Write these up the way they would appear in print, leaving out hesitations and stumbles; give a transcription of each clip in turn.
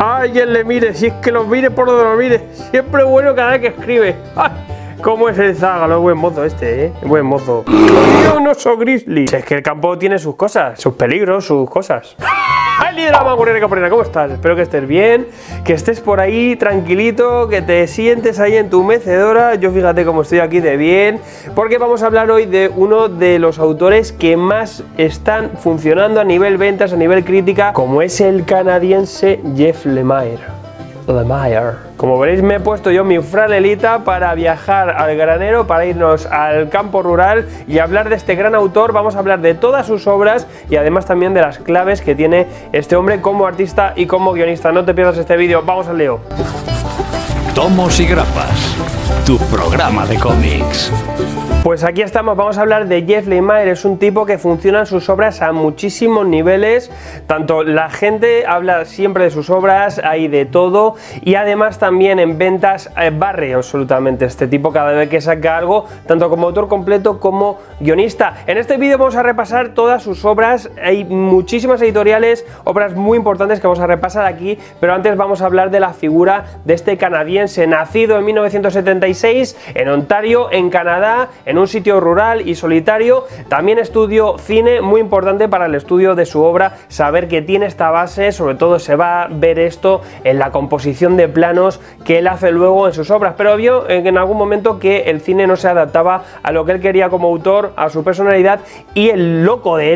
Ay, él le mire, si es que lo mire por donde lo mire. Siempre bueno cada vez que escribe. Ay, cómo es el zágalo, buen mozo este, buen mozo. Yo no soy grizzly. Es que el campo tiene sus cosas, sus peligros, sus cosas. ¡Ay, líder Magurera Caprina! ¿Cómo estás? Espero que estés bien, que estés por ahí tranquilito, que te sientes ahí en tu mecedora. Yo fíjate cómo estoy aquí de bien, porque vamos a hablar hoy de uno de los autores que más están funcionando a nivel ventas, a nivel crítica, como es el canadiense Jeff Lemire. Como veréis, me he puesto yo mi franelita para viajar al granero, para irnos al campo rural y hablar de este gran autor. Vamos a hablar de todas sus obras y además también de las claves que tiene este hombre como artista y como guionista. No te pierdas este vídeo, vamos al lío. Tomos y grapas, tu programa de cómics. Pues aquí estamos, vamos a hablar de Jeff Lemire. Es un tipo que funciona en sus obras a muchísimos niveles, tanto la gente habla siempre de sus obras, hay de todo, y además también en ventas barre absolutamente este tipo cada vez que saca algo, tanto como autor completo como guionista. En este vídeo vamos a repasar todas sus obras, hay muchísimas editoriales, obras muy importantes que vamos a repasar aquí, pero antes vamos a hablar de la figura de este canadiense, nacido en 1976 en Ontario, en Canadá, en un sitio rural y solitario. También estudió cine, muy importante para el estudio de su obra, saber que tiene esta base, sobre todo se va a ver esto en la composición de planos que él hace luego en sus obras, pero vio en algún momento que el cine no se adaptaba a lo que él quería como autor, a su personalidad, y el loco de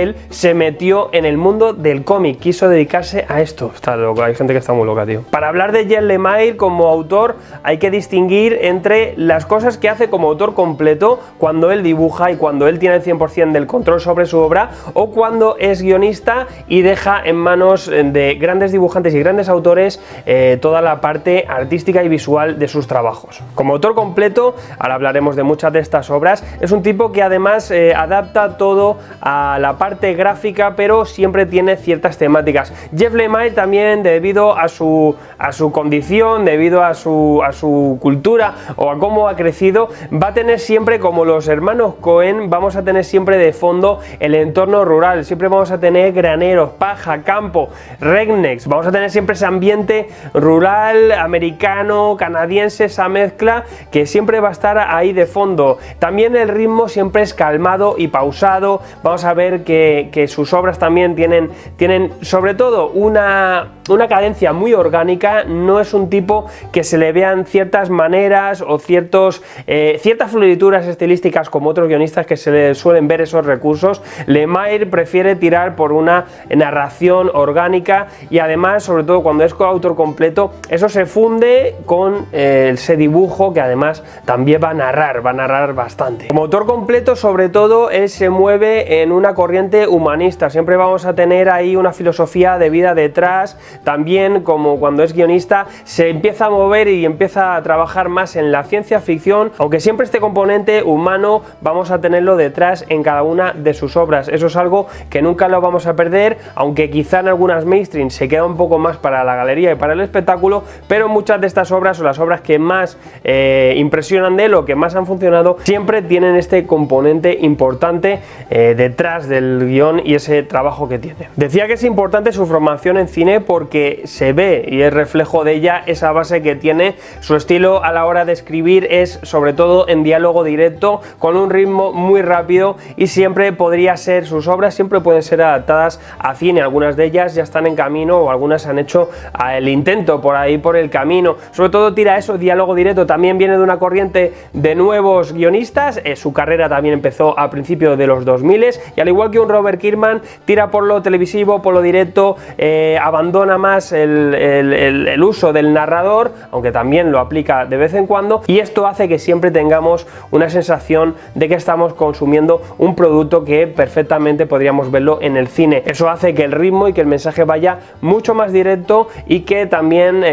él, se metió en el mundo del cómic, quiso dedicarse a esto. Está loco, hay gente que está muy loca, tío. Para hablar de Jeff Lemire como autor hay que distinguir entre las cosas que hace como autor completo, cuando él dibuja y cuando él tiene el 100% del control sobre su obra, o cuando es guionista y deja en manos de grandes dibujantes y grandes autores toda la parte artística y visual de sus trabajos. Como autor completo, ahora hablaremos de muchas de estas obras, es un tipo que además adapta todo a la parte gráfica, pero siempre tiene ciertas temáticas. Jeff Lemire también, debido a su condición, debido a su cultura o a cómo ha crecido, va a tener siempre, como los hermanos Cohen, vamos a tener siempre de fondo el entorno rural, siempre vamos a tener graneros, paja, campo, rednecks, vamos a tener siempre ese ambiente rural, americano, canadiense, esa mezcla que siempre va a estar ahí de fondo. También el ritmo siempre es calmado y pausado, vamos a ver que sus obras también tienen sobre todo una cadencia muy orgánica, no es un tipo que se le vean ciertas maneras o ciertas fluidituras estilísticas como otros guionistas que se le suelen ver esos recursos. Lemire prefiere tirar por una narración orgánica y además, sobre todo cuando es coautor completo, eso se funde con ese dibujo que además también va a narrar bastante. Como autor completo, sobre todo, él se mueve en una corriente humanista, siempre vamos a tener ahí una filosofía de vida detrás. También, como cuando es guionista, se empieza a mover y empieza a trabajar más en la ciencia ficción, aunque siempre este componente humano vamos a tenerlo detrás en cada una de sus obras. Eso es algo que nunca lo vamos a perder, aunque quizá en algunas mainstream se queda un poco más para la galería y para el espectáculo, pero muchas de estas obras, o las obras que más impresionan de él o que más han funcionado, siempre tienen este componente importante detrás del guión y ese trabajo que tiene. Decía que es importante su formación en cine porque se ve y es reflejo de ella esa base que tiene. Su estilo a la hora de escribir es sobre todo en diálogo directo, con un ritmo muy rápido, y siempre podría ser, sus obras siempre pueden ser adaptadas a cine. Algunas de ellas ya están en camino o algunas han hecho el intento por ahí por el camino. Sobre todo tira eso, diálogo directo. También viene de una corriente de nuevos guionistas, su carrera también empezó a principios de los 2000 y al igual que un Robert Kirkman tira por lo televisivo, por lo directo, abandona más el uso del narrador, aunque también lo aplica de vez en cuando, y esto hace que siempre tengamos una sensación de que estamos consumiendo un producto que perfectamente podríamos verlo en el cine. Eso hace que el ritmo y que el mensaje vaya mucho más directo y que también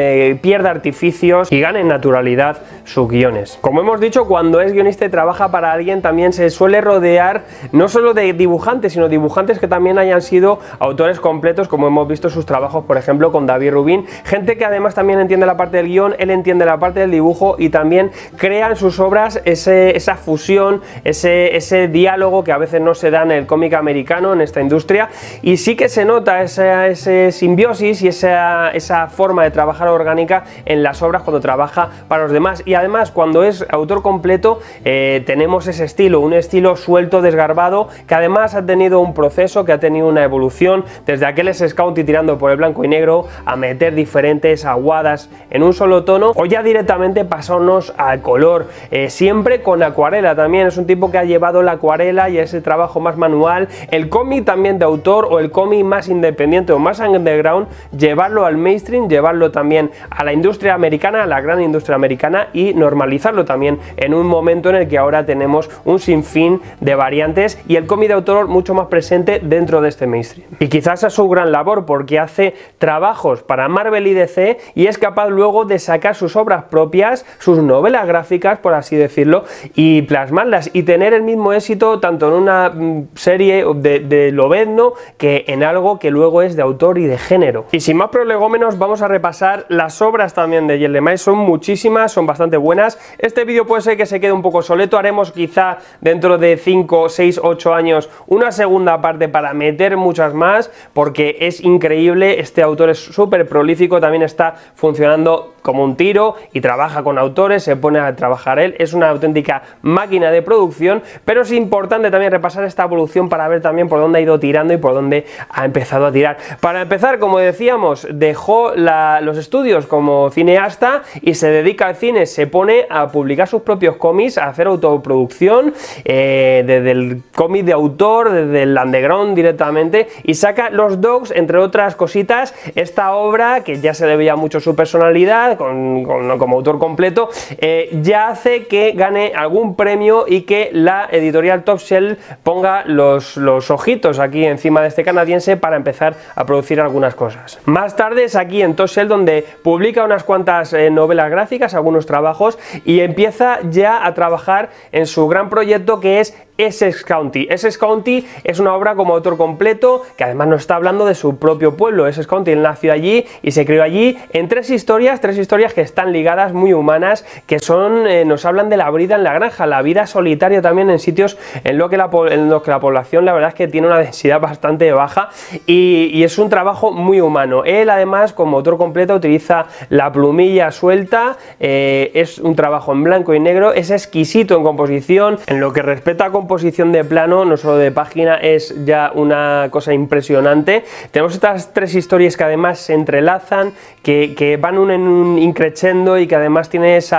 pierda artificios y gane en naturalidad sus guiones. Como hemos dicho, cuando es guionista y trabaja para alguien, también se suele rodear no solo de dibujantes, sino dibujantes que también hayan sido autores completos, como hemos visto sus trabajos, por ejemplo, con David Rubin, gente que además también entiende la parte del guión, él entiende la parte del dibujo y también crea en sus obras esa esa fusión, ese diálogo que a veces no se da en el cómic americano, en esta industria, y sí que se nota ese simbiosis y esa forma de trabajar orgánica en las obras cuando trabaja para los demás. Y además, cuando es autor completo, tenemos ese estilo, un estilo suelto, desgarbado, que además ha tenido un proceso, que ha tenido una evolución, desde aquel Scounty tirando por el blanco y negro, a meter diferentes aguadas en un solo tono, o ya directamente pasarnos al color, siempre con acuarela. También es un tipo que ha llevado la acuarela y ese trabajo más manual, el cómic también de autor o el cómic más independiente o más underground, llevarlo al mainstream, llevarlo también a la industria americana, a la gran industria americana, y normalizarlo también en un momento en el que ahora tenemos un sinfín de variantes y el cómic de autor mucho más presente dentro de este mainstream. Y quizás es su gran labor, porque hace trabajos para Marvel y DC y es capaz luego de sacar sus obras propias, sus novelas gráficas, por así decirlo, y plasmarlas y tener el mismo éxito tanto en una serie de lobezno que en algo que luego es de autor y de género. Y sin más prolegómenos, vamos a repasar las obras también de Jeff Lemire. Son muchísimas, son bastante buenas. Este vídeo puede ser que se quede un poco soleto, haremos quizá dentro de 5, 6, 8 años una segunda parte para meter muchas más, porque es increíble. Este autor es súper prolífico, también está funcionando como un tiro y trabaja con autores, se pone a trabajar él, es una auténtica máquina de producción, pero es importante también repasar esta evolución para ver también por dónde ha ido tirando y por dónde ha empezado a tirar. Para empezar, como decíamos, dejó los estudios como cineasta y se dedica al cine, se pone a publicar sus propios cómics, a hacer autoproducción, desde el cómic de autor, desde el underground directamente, y saca Los Dogs, entre otras cositas, esta obra que ya se le veía mucho su personalidad como autor completo, ya hace que gane algún premio y que la editorial Top Shelf ponga los ojitos aquí encima de este canadiense para empezar a producir algunas cosas. Más tarde es aquí en Top Shelf donde publica unas cuantas novelas gráficas, algunos trabajos, y empieza ya a trabajar en su gran proyecto que es Essex County. Essex County es una obra como autor completo, que además nos está hablando de su propio pueblo. Essex County, él nació allí y se crió allí, en tres historias que están ligadas, muy humanas, que son, nos hablan de la vida en la granja, la vida solitaria también en sitios en los que la población, la verdad es que tiene una densidad bastante baja, y es un trabajo muy humano. Él además, como autor completo, utiliza la plumilla suelta, es un trabajo en blanco y negro, es exquisito en composición, en lo que respecta a composición de plano, no solo de página, es ya una cosa impresionante. Tenemos estas tres historias que además se entrelazan, que van en un increchendo, y que además tiene ese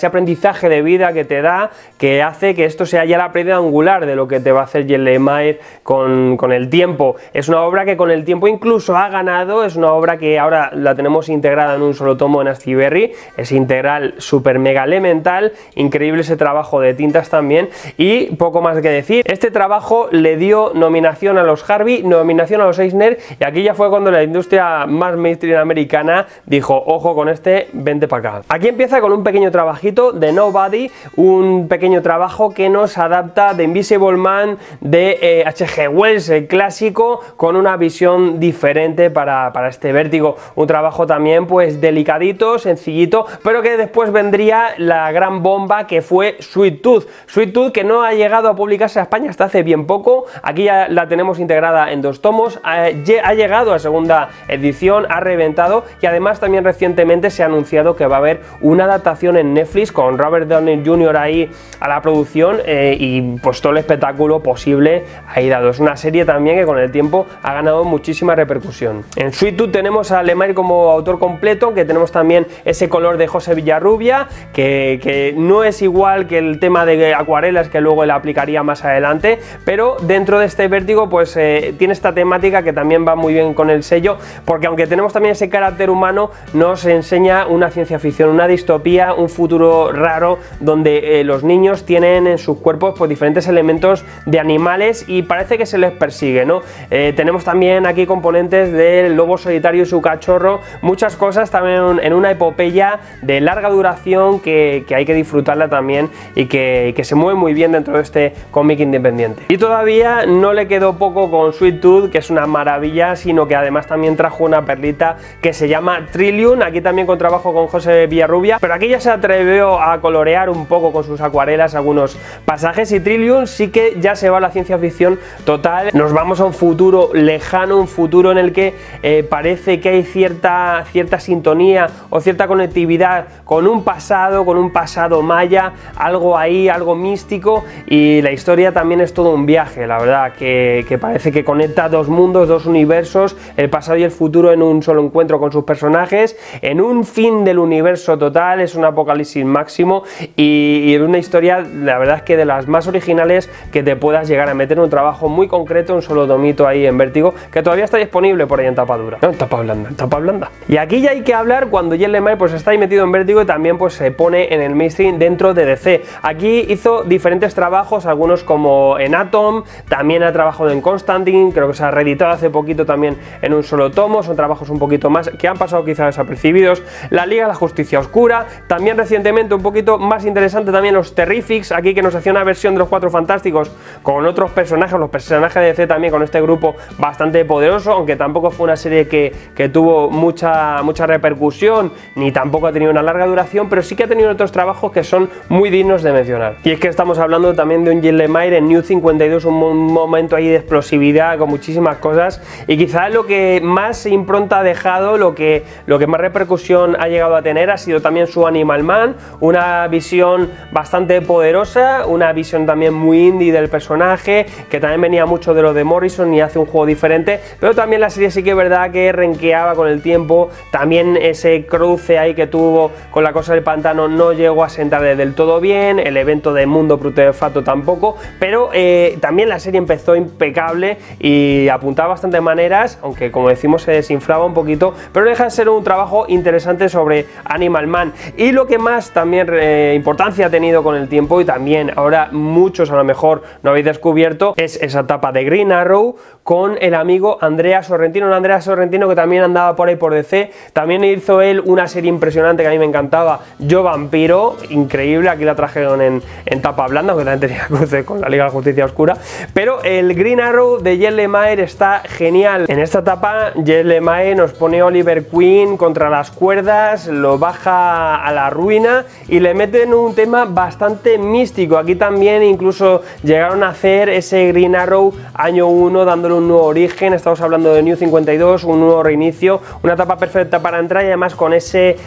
aprendizaje de vida que te da, que hace que esto sea ya la piedra angular de lo que te va a hacer Jeff Lemire con el tiempo. Es una obra que con el tiempo incluso ha ganado, es una obra que ahora la tenemos integrada en un solo tomo en Astiberri, es integral, super mega elemental, increíble ese trabajo de tintas también, y poco más que decir. Este trabajo le dio nominación a los Harvey, nominación a los Eisner, y aquí ya fue cuando la industria más mainstream americana dijo: ojo con este, vente para acá. Aquí empieza con un pequeño trabajito de Nobody, un pequeño trabajo que nos adapta de Invisible Man de H.G. Wells, el clásico, con una visión diferente para este Vértigo. Un trabajo también pues delicadito, sencillito, pero que después vendría la gran bomba que fue Sweet Tooth. Sweet Tooth, que no ha llegado a publicarse a España hasta hace bien poco. Aquí ya la tenemos integrada en 2 tomos, ha llegado a segunda edición, ha reventado, y además también recientemente se ha anunciado que va a haber una adaptación en Netflix con Robert Downey Jr. ahí a la producción, y pues todo el espectáculo posible ahí dado. Es una serie también que con el tiempo ha ganado muchísima repercusión. En Sweet Tooth tenemos a Lemire como autor completo, que tenemos también ese color de José Villarrubia, que no es igual que el tema de acuarelas que luego él aplicaría más adelante, pero dentro de este Vértigo pues tiene esta temática que también va muy bien con el sello, porque aunque tenemos también ese carácter humano, nos enseña una ciencia ficción, una distopía, un futuro raro donde los niños tienen en sus cuerpos pues diferentes elementos de animales y parece que se les persigue, ¿no? Tenemos también aquí componentes del lobo solitario y su cachorro, muchas cosas también en una epopeya de larga duración que hay que disfrutarla también, y que se mueve muy bien dentro de este cómic independiente. Y todavía no le quedó poco con Sweet Tooth, que es una maravilla, sino que además también trajo una perlita que se llama Trillium, aquí también con trabajo con José Villarrubia, pero aquí ya se atrevió a colorear un poco con sus acuarelas algunos pasajes, y Trillium sí que ya se va a la ciencia ficción total. Nos vamos a un futuro lejano, un futuro en el que parece que hay cierta sintonía o cierta conectividad con un pasado maya, algo ahí, algo místico, y la historia también es todo un viaje, la verdad, que parece que conecta dos mundos, dos universos, el pasado y el futuro en un solo encuentro con sus personajes, en un fin del universo total, es un apocalipsis máximo, y es una historia, la verdad es que de las más originales que te puedas llegar a meter en un trabajo muy concreto, un solo tomito ahí en Vértigo, que todavía está disponible por ahí en tapa dura, no en tapa blanda. Y aquí ya hay que hablar cuando Jed Lemire pues está ahí metido en Vértigo y también pues se pone en el mainstream dentro de DC. Aquí hizo diferentes trabajos, algunos como en Atom, también ha trabajado en Constantine, creo que se ha reeditado hace poquito también en un solo tomo, son trabajos un poquito más que han pasado quizás desapercibidos. La Liga de la Justicia Oscura, también recientemente un poquito más interesante también los Terrifics, aquí que nos hacía una versión de los Cuatro Fantásticos con otros personajes, los personajes de DC también con este grupo bastante poderoso, aunque tampoco fue una serie que tuvo mucha repercusión, ni tampoco ha tenido una larga duración, pero sí que ha tenido otros trabajos que son muy dignos de mencionar. Y es que estamos hablando también de un Jed Lemire en New 52, un momento ahí de explosividad con muchísimas cosas, y quizás lo que más impronta ha dejado, lo que más repercusión ha llegado a tener ha sido también su Animal Man, una visión bastante poderosa, una visión también muy indie del personaje, que también venía mucho de lo de Morrison y hace un juego diferente, pero también la serie sí que es verdad que renqueaba con el tiempo, también ese cruce ahí que tuvo con la cosa del pantano no llegó a sentarle del todo bien, el evento de Mundo Putrefacto tampoco, pero también la serie empezó impecable y apuntaba bastantes maneras, aunque como decimos se desinflaba un poquito, pero deja de ser un trabajo interesante sobre Animal Man. Y lo que más también importancia ha tenido con el tiempo, y también ahora muchos a lo mejor no habéis descubierto, es esa etapa de Green Arrow con el amigo Andrea Sorrentino, un Andrea Sorrentino que también andaba por ahí por DC, también hizo él una serie impresionante que a mí me encantaba, Yo Vampiro, increíble, aquí la trajeron en tapa blanda, que también tenía cruce con la Liga de la Justicia Oscura, pero el Green Arrow de Jed Lemire está genial. En esta etapa Jed Lemire nos pone a Oliver Queen contra las cuerdas, lo baja a la ruina y le meten un tema bastante místico. Aquí también incluso llegaron a hacer ese Green Arrow año 1 dándole un nuevo origen, estamos hablando de New 52, un nuevo reinicio, una etapa perfecta para entrar, y además con ese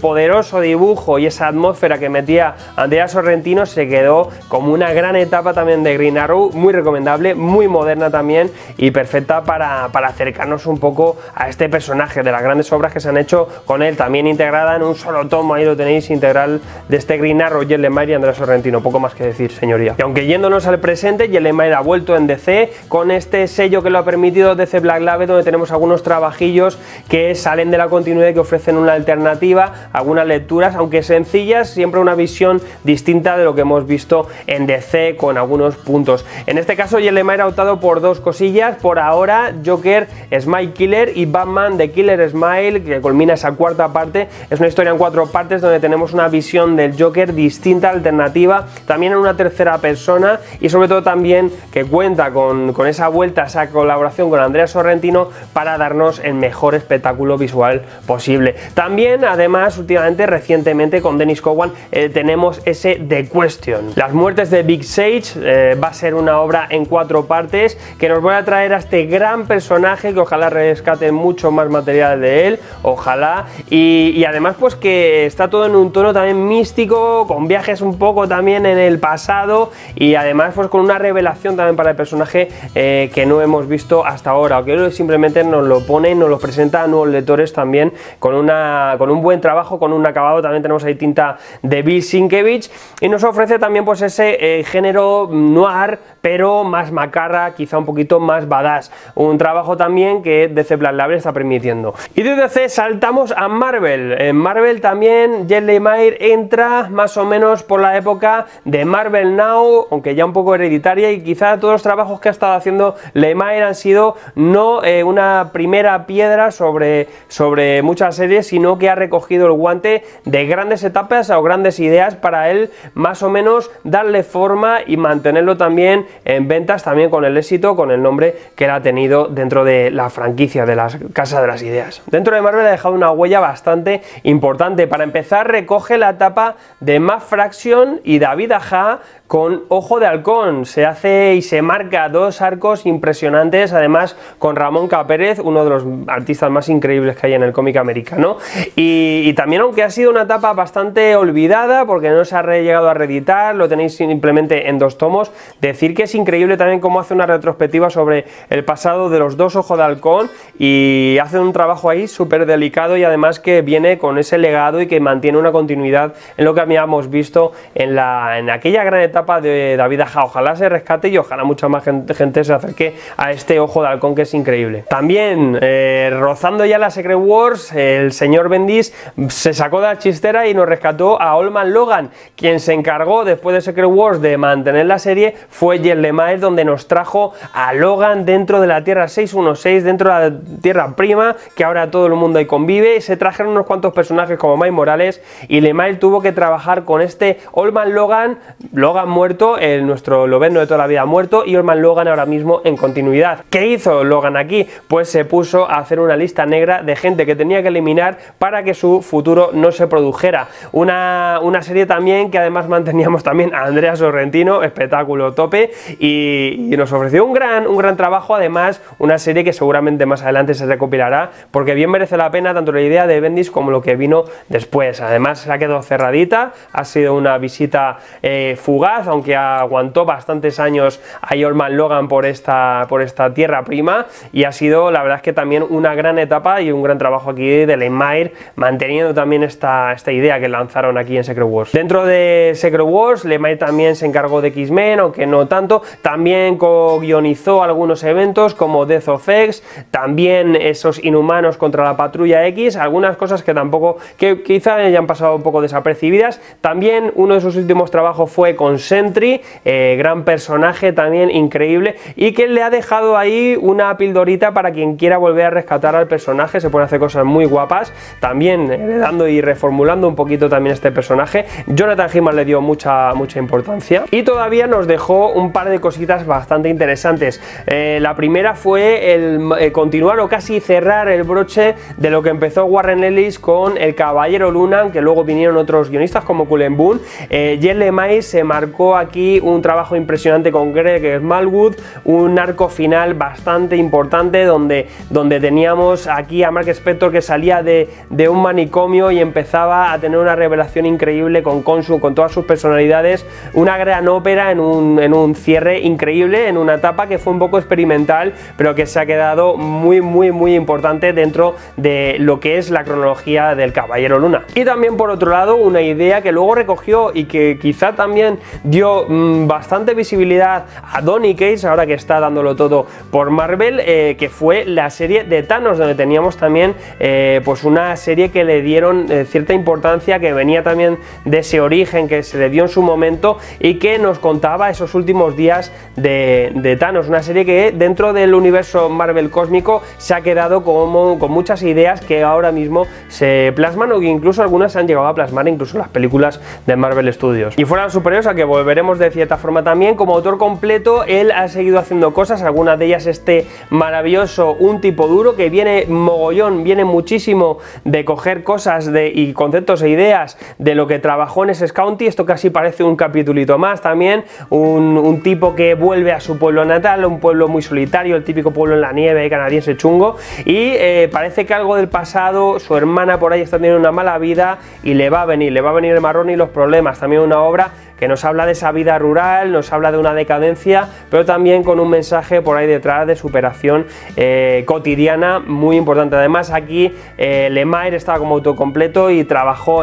poderoso dibujo y esa atmósfera que metía Andrea Sorrentino se quedó como una gran etapa también de Green Arrow, muy recomendable, muy moderna también y perfecta para acercarnos un poco a este personaje, de las grandes obras que se han hecho con él, también integrada en un solo tomo, ahí lo tenéis, integral de este Green Arrow, Jed Lemire y Andrea Sorrentino, poco más que decir, señoría. Y aunque yéndonos al presente, Jed Lemire ha vuelto en DC con este sello que lo ha permitido, DC Black Label, donde tenemos algunos trabajillos que salen de la continuidad y que ofrecen una alternativa, algunas lecturas, aunque sencillas, siempre una visión distinta de lo que hemos visto en DC con algunos puntos. En este caso Jed Lemire ha optado por dos cosillas, por ahora Joker Smile Killer y Batman The Killer Smile, que culmina esa cuarta parte, es una historia en 4 partes donde tenemos una visión del Joker distinta, alternativa, también en una tercera persona, y sobre todo también que cuenta con esa vuelta, esa colaboración con Andrea Sorrentino para darnos el mejor espectáculo visual posible. También, además, recientemente con Dennis Cowan tenemos ese The Question. Las muertes de Big Sage va a ser una obra en 4 partes que nos va a traer a este gran personaje, que ojalá rescate mucho más material de él, ojalá, y además pues que está todo en un tono también místico, con viajes un poco también en el pasado, y además pues con una revelación también para el personaje que no hemos visto hasta ahora, o que simplemente nos lo pone, nos lo presenta a nuevos lectores también con un buen trabajo, con un acabado. También tenemos ahí tinta de Bill Sienkiewicz, y nos ofrece también pues ese género noir, pero más macarra, quizá un poquito más badass, un trabajo también que DC Black Label está permitiendo. Y de DC saltamos a Marvel. En Marvel también Jed Lemire entra más o menos por la época de Marvel Now, aunque ya un poco hereditaria, y quizá todos los trabajos que ha estado haciendo Lemire han sido no una primera piedra sobre muchas series, sino que ha recogido el guante de grandes etapas o grandes ideas para él más o menos dar darle forma y mantenerlo también en ventas, también con el éxito, con el nombre que él ha tenido dentro de la franquicia de la Casa de las Ideas. Dentro de Marvel ha dejado una huella bastante importante. Para empezar, recoge la etapa de Matt Fraction y David Aja con Ojo de Halcón. Se hace y se marca dos arcos impresionantes, además con Ramón Capérez, uno de los artistas más increíbles que hay en el cómic americano, y también, aunque ha sido una etapa bastante olvidada porque no se ha llegado a reeditar, lo tenéis simplemente en 2 tomos, decir que es increíble también cómo hace una retrospectiva sobre el pasado de los dos Ojo de Halcón, y hace un trabajo ahí súper delicado, y además que viene con ese legado y que mantiene una continuidad en lo que habíamos visto en aquella gran etapa de David Aja. Ojalá se rescate y ojalá mucha más gente se acerque a este Ojo de Halcón, que es increíble. También, rozando ya la Secret Wars, el señor Bendis se sacó de la chistera y nos rescató a Old Man Logan. Quien se encargó después de Secret Wars de mantener la serie fue Jeff Lemire, donde nos trajo a Logan dentro de la Tierra 616, dentro de la Tierra Prima, que ahora todo el mundo ahí convive. Se trajeron unos cuantos personajes como Miles Morales, y Lemire tuvo que trabajar con este Old Man Logan muerto, nuestro Lobezno de toda la vida muerto, y Old Man Logan ahora mismo en continuidad. ¿Qué hizo Logan aquí? Pues se puso a hacer una lista negra de gente que tenía que eliminar para que su futuro no se produjera. Una serie también que además manteníamos también a Andrea Sorrentino, espectáculo tope, y nos ofreció un gran trabajo. Además, una serie que seguramente más adelante se recopilará, porque bien merece la pena tanto la idea de Bendis como lo que vino después. Además, se ha quedado cerradita, ha sido una visita fugaz, aunque aguantó bastantes años a Old Man Logan por esta Tierra Prima, y ha sido, la verdad es que también una gran etapa y un gran trabajo aquí de Lemire, manteniendo también esta idea que lanzaron aquí en Secret Wars. Dentro de Secret Wars, Lemire también se encargó de X-Men, aunque no tanto. También co-guionizó algunos eventos como Death of X, también esos Inhumanos contra la Patrulla X, algunas cosas que quizá hayan pasado un poco desapercibidas. También uno de sus últimos trabajos fue con Sentry, gran personaje también increíble, y que le ha dejado ahí una pildorita para quien quiera volver a rescatar al personaje. Se pueden hacer cosas muy guapas, también heredando y reformulando un poquito también este personaje. Jonathan Hickman le dio mucha importancia, y todavía nos dejó un par de cositas bastante interesantes. La primera fue el continuar o casi cerrar el broche de lo que empezó Warren Ellis con El Caballero Luna, que luego vinieron otros guionistas como Cullen Bunn. Jeff Lemire se marcó aquí un trabajo impresionante con Greg Smallwood, un arco final bastante importante donde teníamos aquí a Mark Spector, que salía de un manicomio y empezaba a tener una revelación increíble con todas sus personalidades, una gran ópera en un cierre increíble, en una etapa que fue un poco experimental, pero que se ha quedado muy importante dentro de lo que es la cronología del Caballero Luna. Y también, por otro lado, una idea que luego recogió y que quizá también dio bastante visibilidad a Donny Cates, ahora que está dándolo todo por Marvel, que fue la serie de Thanos, donde teníamos también pues una serie que le dieron cierta importancia, que venía también de ese origen que se le dio en su momento y que nos contaba esos últimos días de Thanos. Una serie que dentro del universo Marvel cósmico se ha quedado con muchas ideas que ahora mismo se plasman, o que incluso algunas se han llegado a plasmar incluso en las películas de Marvel Studios. Y fueran superiores a que volveremos de cierta forma también. Como autor completo, él ha seguido haciendo cosas, algunas de ellas este maravilloso Un Tipo Duro, que viene mogollón, viene muchísimo de coger cosas y conceptos e ideas de lo que trabajó en SS County. Esto casi parece un capitulito más también, un tipo que vuelve a su pueblo natal, un pueblo muy solitario, el típico pueblo en la nieve canadiense chungo, y parece que algo del pasado, su hermana por ahí está teniendo una mala vida y le va a venir el marrón y los problemas. También una obra que nos habla de esa vida rural, nos habla de una decadencia, pero también con un mensaje por ahí detrás de superación cotidiana muy importante. Además, aquí Lemire estaba como autocompleto y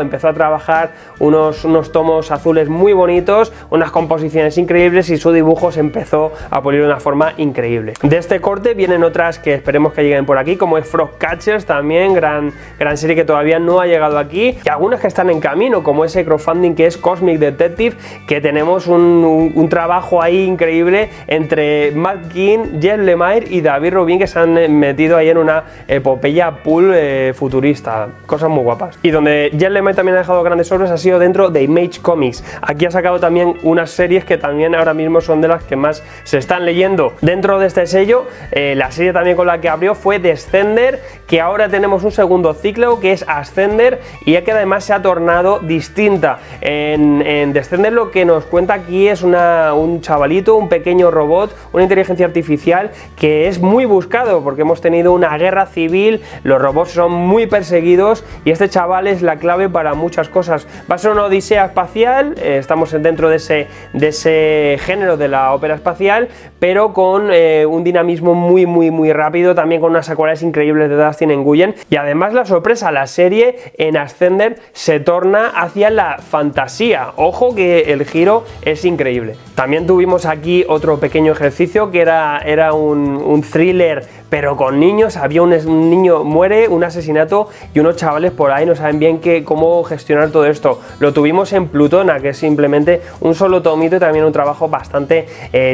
empezó a trabajar unos tomos azules muy bonitos, unas composiciones increíbles, y su dibujo se empezó a pulir de una forma increíble. De este corte vienen otras que esperemos que lleguen por aquí, como es Frog Catchers, también gran serie que todavía no ha llegado aquí, y algunas que están en camino, como ese crowdfunding que es Cosmic Detective, que tenemos un trabajo ahí increíble entre Matt King, Jeff Lemire y David Rubin, que se han metido ahí en una epopeya pool futurista, cosas muy guapas. Y donde Jeff Lemire también ha dejado grandes obras ha sido dentro de Image Comics. Aquí ha sacado también unas series que también ahora mismo son de las que más se están leyendo dentro de este sello. La serie también con la que abrió fue Descender, que ahora tenemos un segundo ciclo que es Ascender, y que además se ha tornado distinta. En Descender lo que nos cuenta aquí es un chavalito, un pequeño robot, una inteligencia artificial que es muy buscado porque hemos tenido una guerra civil, los robots son muy perseguidos y este chaval es la clave para muchas cosas. Va a ser una odisea espacial, estamos dentro de ese género de la ópera espacial, pero con un dinamismo muy rápido, también con unas acuarelas increíbles de Dustin Nguyen. Y además la sorpresa, la serie en Ascender se torna hacia la fantasía. Ojo que el giro es increíble. También tuvimos aquí otro pequeño ejercicio que era un thriller, pero con niños. Había un niño muere, un asesinato y unos chavales por ahí no saben bien cómo gestionar todo esto. Lo tuvimos en Plutona, que es simplemente un solo tomito y también un trabajo bastante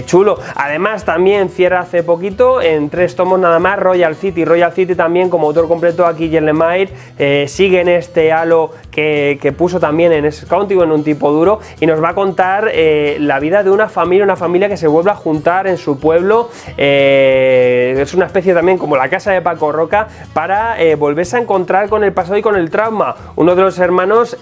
chulo. Además también cierra hace poquito en 3 tomos nada más Royal City. Royal City también como autor completo aquí Jeff Lemire sigue en este halo que puso también en ese County, en un tipo duro, y nos va a contar la vida de una familia que se vuelve a juntar en su pueblo. Es una especie también como la casa de Paco Roca para volverse a encontrar con el pasado y con el trauma. Uno de los hermanos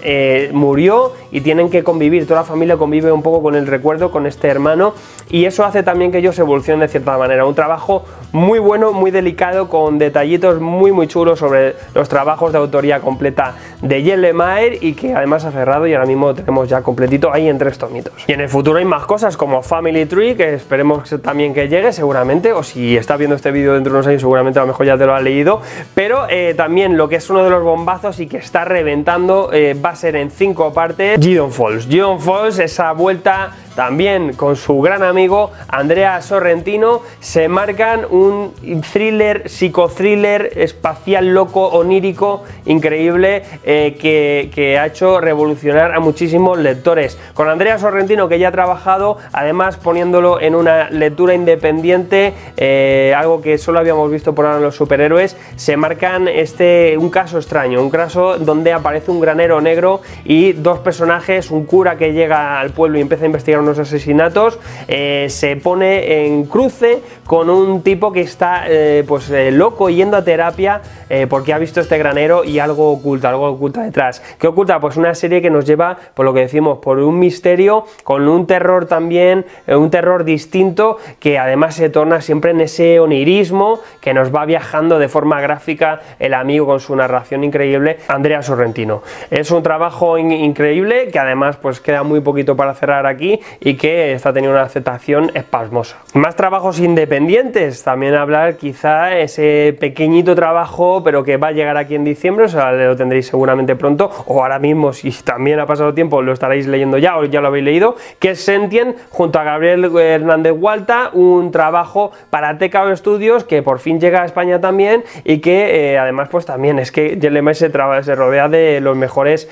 murió y tienen que convivir, toda la familia convive un poco con el recuerdo, con este hermano, y eso hace también que ellos evolucionen de cierta manera. Un trabajo muy bueno, muy delicado, con detallitos muy chulos sobre los trabajos de autoría completa de Jeff Lemire, y que además ha cerrado y ahora mismo lo tenemos ya completito ahí en 3 tomitos. Y en el futuro hay más cosas como Family Tree, que esperemos también que llegue seguramente, o si estás viendo este vídeo dentro de unos años seguramente a lo mejor ya te lo has leído, pero también lo que es uno de los bombazos y que está reventando va a ser en 5 partes Gideon Falls. Gideon Falls, esa vuelta también con su gran amigo Andrea Sorrentino, se marcan un thriller, psicothriller espacial loco, onírico, increíble, que ha hecho revolucionar a muchísimos lectores. Con Andrea Sorrentino, que ya ha trabajado, además poniéndolo en una lectura independiente, algo que solo habíamos visto por ahora en los superhéroes, se marcan un caso extraño, un caso donde aparece un granero negro y 2 personajes, un cura que llega al pueblo y empieza a investigar unos asesinatos, se pone en cruce con un tipo que está loco, yendo a terapia porque ha visto este granero y algo oculta detrás. ¿Qué oculta? Pues una serie que nos lleva, por lo que decimos, por un misterio, con un terror también, un terror distinto, que además se torna siempre en ese onirismo que nos va viajando de forma gráfica el amigo con su narración increíble, Andrea Sorrentino. Es un trabajo increíble que además pues queda muy poquito para cerrar aquí y que está teniendo una aceptación espasmosa. Más trabajos independientes, también hablar quizá ese pequeñito trabajo pero que va a llegar aquí en diciembre, o sea, lo tendréis seguramente pronto, o ahora mismo si también ha pasado tiempo lo estaréis leyendo ya o ya lo habéis leído, que es Sentient junto a Gabriel Hernández Walta, un trabajo para TKO Studios que por fin llega a España también y que además pues también es que Jeff Lemire se rodea de los mejores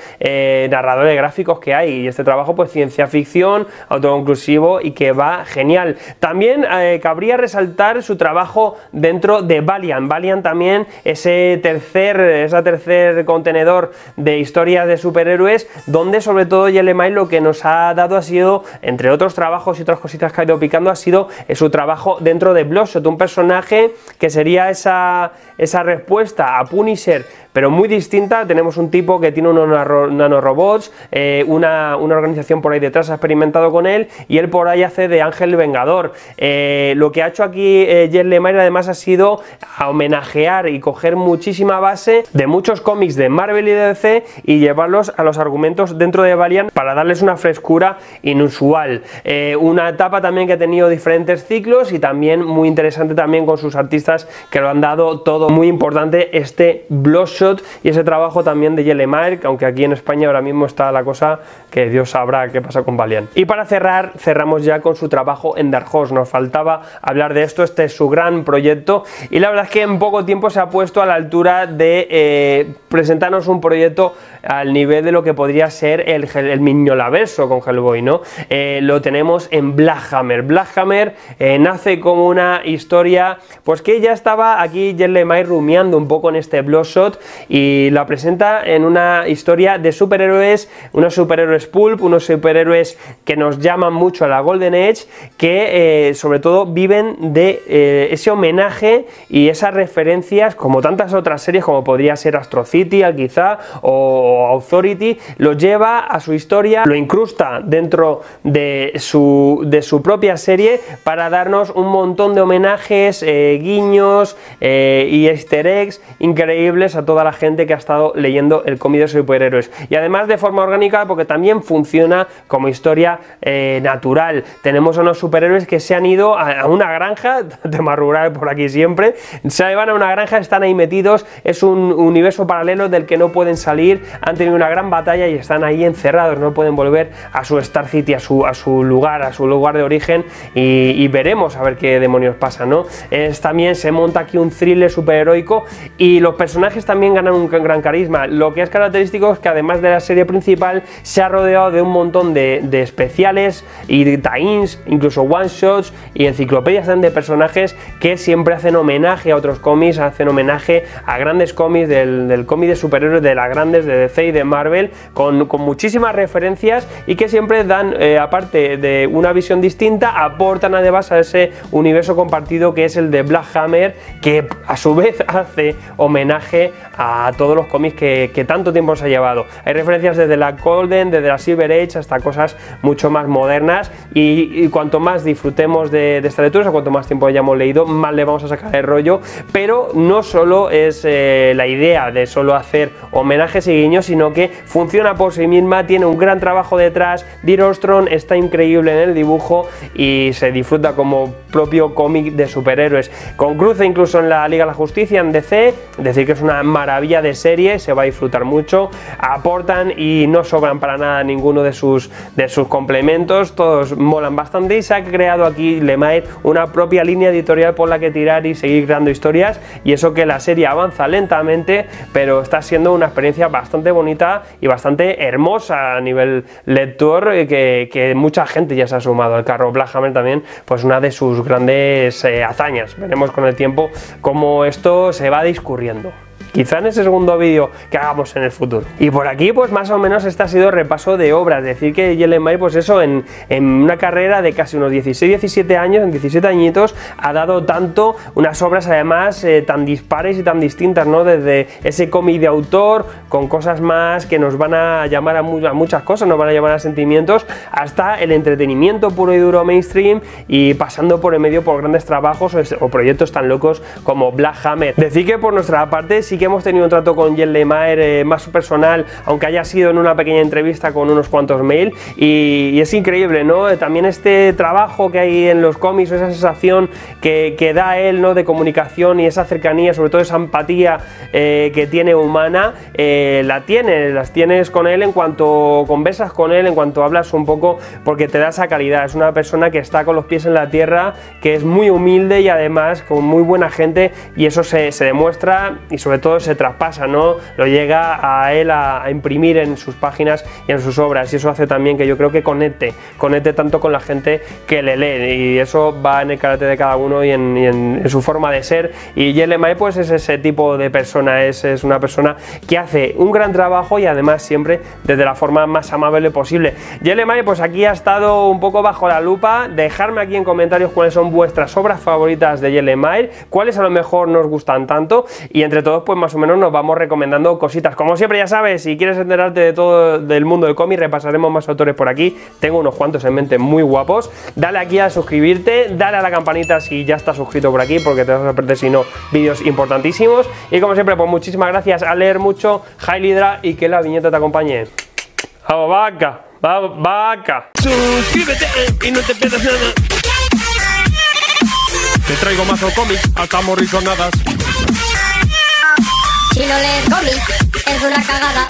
narradores gráficos que hay, y este trabajo pues ciencia ficción, autoconclusivo y que va genial. También cabría resaltar su trabajo dentro de Valiant. Valiant también, ese tercer contenedor de historias de superhéroes, donde sobre todo Jeff Lemire lo que nos ha dado ha sido, entre otros trabajos y otras cositas que ha ido picando, ha sido su trabajo dentro de Bloodshot, un personaje que sería esa respuesta a Punisher, pero muy distinta. Tenemos un tipo que tiene unos nanorobots, una organización por ahí detrás ha experimentado con él y él por ahí hace de Ángel Vengador. Lo que ha hecho aquí Jeff Lemire además ha sido a homenajear y coger muchísima base de muchos cómics de Marvel y DC y llevarlos a los argumentos dentro de Valiant para darles una frescura inusual. Una etapa también que ha tenido diferentes ciclos y también muy interesante también con sus artistas que lo han dado todo muy importante, este Bloodshot Bloodshot y ese trabajo también de J. Lemire, aunque aquí en España ahora mismo está la cosa que Dios sabrá qué pasa con Valiant. Y para cerrar, cerramos ya con su trabajo en Dark Horse. Nos faltaba hablar de esto, este es su gran proyecto y la verdad es que en poco tiempo se ha puesto a la altura de presentarnos un proyecto al nivel de lo que podría ser el Miñolaverso con Hellboy, ¿no? Lo tenemos en Black Hammer. Black Hammer nace como una historia pues que ya estaba aquí J. Lemire rumiando un poco en este Bloodshot y la presenta en una historia de superhéroes, unos superhéroes pulp, unos superhéroes que nos llaman mucho a la Golden Age, que sobre todo viven de ese homenaje y esas referencias, como tantas otras series como podría ser Astro City quizá o Authority, lo lleva a su historia, lo incrusta dentro de su propia serie para darnos un montón de homenajes, guiños y easter eggs increíbles a toda la gente que ha estado leyendo el cómic de superhéroes, y además de forma orgánica porque también funciona como historia natural. Tenemos a unos superhéroes que se han ido a una granja, tema rural por aquí siempre, se van a una granja, están ahí metidos, es un universo paralelo del que no pueden salir, han tenido una gran batalla y están ahí encerrados, no pueden volver a su Star City, a su lugar de origen, y veremos a ver qué demonios pasa, ¿no? También se monta aquí un thriller superheroico y los personajes también ganan un gran carisma. Lo que es característico es que además de la serie principal se ha rodeado de un montón de especiales y de tie-ins, incluso one-shots y enciclopedias de personajes que siempre hacen homenaje a otros cómics, hacen homenaje a grandes cómics del cómic de superhéroes de las grandes de DC y de Marvel, con muchísimas referencias y que siempre dan, aparte de una visión distinta, aportan además a ese universo compartido que es el de Black Hammer, que a su vez hace homenaje a todos los cómics que tanto tiempo se ha llevado. Hay referencias desde la Golden, desde la Silver Age hasta cosas mucho más modernas, y cuanto más disfrutemos de esta lectura, o cuanto más tiempo hayamos leído, más le vamos a sacar el rollo. Pero no solo es la idea de solo hacer homenajes y guiños, sino que funciona por sí misma, tiene un gran trabajo detrás. Dean Ostrom está increíble en el dibujo y se disfruta como propio cómic de superhéroes, con cruce incluso en la Liga de la Justicia en DC, es decir que es una maravilla de serie, se va a disfrutar mucho, aportan y no sobran para nada ninguno de sus complementos, todos molan bastante y se ha creado aquí Lemire una propia línea editorial por la que tirar y seguir creando historias, y eso que la serie avanza lentamente, pero está siendo una experiencia bastante bonita y bastante hermosa a nivel lector, que mucha gente ya se ha sumado al carro. Black Hammer también, pues una de sus grandes hazañas. Veremos con el tiempo cómo esto se va discurriendo, quizá en ese segundo vídeo que hagamos en el futuro. Y por aquí pues más o menos este ha sido el repaso de obras, es decir que J. Lemire pues eso en una carrera de casi unos 16-17 años, en 17 añitos, ha dado tanto, unas obras además tan dispares y tan distintas, ¿no? Desde ese cómic de autor con cosas más que nos van a llamar a muchas cosas, nos van a llamar a sentimientos, hasta el entretenimiento puro y duro mainstream, y pasando por el medio por grandes trabajos o proyectos tan locos como Black Hammer. Decir que por nuestra parte sí que hemos tenido un trato con J. Lemire más personal, aunque haya sido en una pequeña entrevista con unos cuantos mail, y es increíble, ¿no? También este trabajo que hay en los cómics, esa sensación que da él, ¿no? De comunicación y esa cercanía, sobre todo esa empatía que tiene humana, las tienes con él en cuanto conversas con él, en cuanto hablas un poco, porque te da esa calidad. Es una persona que está con los pies en la tierra, que es muy humilde y además con muy buena gente, y eso se demuestra y sobre todo se traspasa, ¿no? Lo llega a él a imprimir en sus páginas y en sus obras, y eso hace también que yo creo que conecte tanto con la gente que le lee, y eso va en el carácter de cada uno y en su forma de ser. Y J. Lemire pues es ese tipo de persona, es una persona que hace un gran trabajo y además siempre desde la forma más amable posible. J. Lemire pues aquí ha estado un poco bajo la lupa. Dejadme aquí en comentarios cuáles son vuestras obras favoritas de J. Lemire, cuáles a lo mejor nos gustan tanto, y entre todos pues más o menos nos vamos recomendando cositas. Como siempre, ya sabes, si quieres enterarte de todo del mundo del cómic, repasaremos más autores por aquí, tengo unos cuantos en mente muy guapos. Dale aquí a suscribirte, dale a la campanita si ya estás suscrito por aquí, porque te vas a perder si no vídeos importantísimos, y como siempre pues muchísimas gracias, a leer mucho, Hail Hydra, y que la viñeta te acompañe. ¡Vamos, vaca! ¡Vamos, vaca! Suscríbete y no te pierdas nada. Te traigo más cómics, hasta morrisonadas. Si no lees cómics, es una cagada.